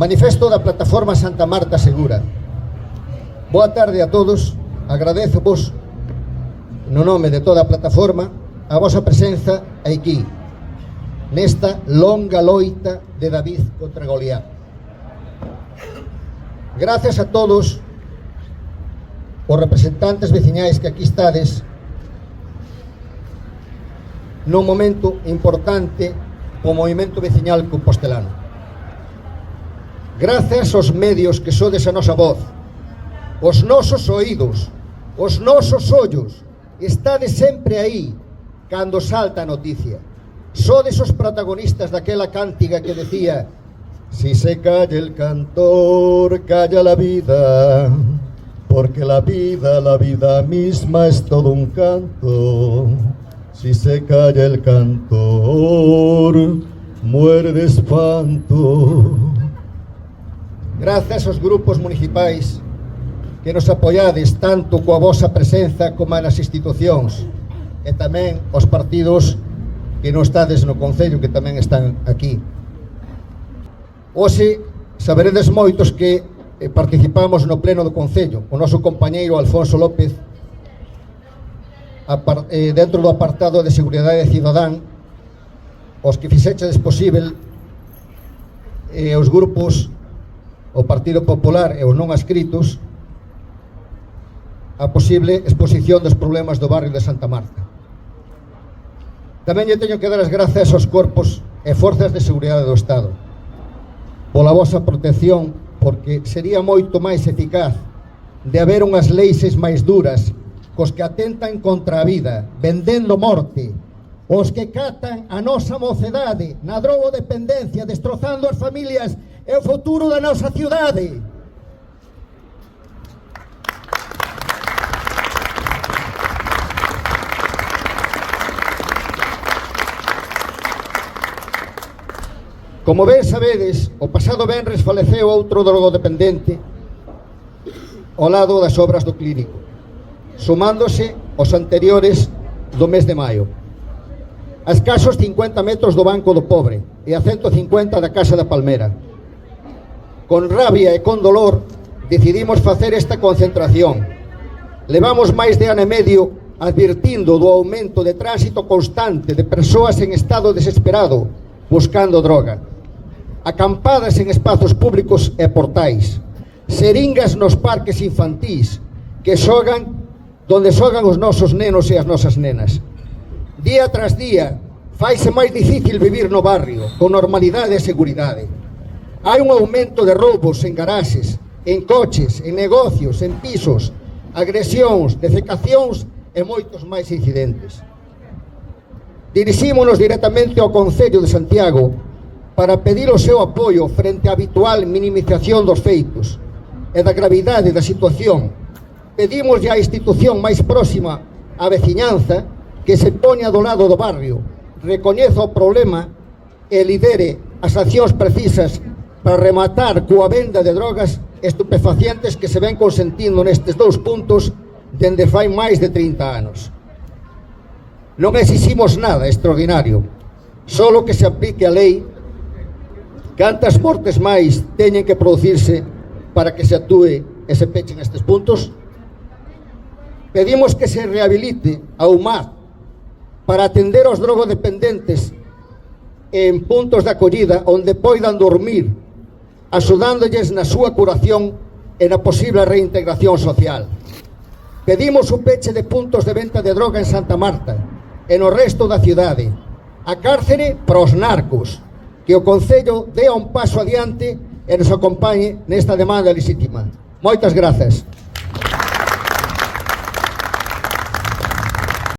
Manifesto da plataforma Santa Marta Segura. Boa tarde a todos. Agradezco-vos, no nome de toda a plataforma, a vosa presenza aquí, nesta longa loita de David contra Goliat. Gracias a todos os representantes veciñais que aquí estades nun momento importante o movimento veciñal compostelano. Gracias aos medios que sodes a nosa voz, os nosos oídos, os nosos ollos, estades sempre aí cando salta a noticia. Sodes os protagonistas daquela cántiga que decía: si se calla el cantor, calla la vida, porque la vida misma es todo un canto. Si se calla el cantor, muere de espanto. Gracias aos grupos municipais que nos apoiades tanto coa vosa presenza como nas institucións, e tamén aos partidos que non estades no Concello, que tamén están aquí. Hoxe saberedes moitos que participamos no pleno do Concello. O noso compañeiro Alfonso López, dentro do apartado de Seguridade Cidadán, os que fixeches posible, os grupos, o Partido Popular e os non adscritos, a posible exposición dos problemas do barrio de Santa Marta. Tamén lle teño que dar as grazas aos corpos e forzas de seguridade do Estado pola vosa protección, porque sería moito máis eficaz de haber unhas leis máis duras cos que atentan contra a vida, vendendo morte, os que catan a nosa mocedade na drogodependencia, destrozando as familias e o futuro da nosa cidade. Como ben sabedes, o pasado venres faleceu outro drogodependente ao lado das obras do clínico, sumándose aos anteriores do mes de maio, a escasos 50 metros do Banco do Pobre e a 150 da Casa da Palmera. Con rabia e con dolor decidimos facer esta concentración. Levamos máis de ano e medio advirtindo do aumento de tránsito constante de persoas en estado desesperado buscando droga, acampadas en espazos públicos e portais, seringas nos parques infantís que xogan donde xogan os nosos nenos e as nosas nenas. Día tras día faise máis difícil vivir no barrio con normalidade e seguridade. Hai un aumento de roubos en garaxes, en coches, en negocios, en pisos, agresións, defecacións e moitos máis incidentes. Dirixímonos directamente ao Concello de Santiago para pedir o seu apoio frente á habitual minimización dos feitos e da gravidade da situación. Pedimos á institución máis próxima á veciñanza que se poña do lado do barrio, recoñeza o problema e lidere as accións precisas para rematar coa venda de drogas estupefacientes que se ven consentindo nestes dous puntos dende fai máis de 30 anos. Non exiximos nada extraordinario, solo que se aplique a lei. Cantas mortes máis teñen que producirse para que se actúe e se pechen estes puntos? Pedimos que se rehabilite a UMAD para atender aos drogodependentes en puntos de acollida onde poidan dormir, axudándoles na súa curación e na posible reintegración social. Pedimos o peche de puntos de venta de droga en Santa Marta e no resto da cidade, a cárcere para os narcos, que o Concello dea un paso adiante e nos acompañe nesta demanda legítima. Moitas grazas.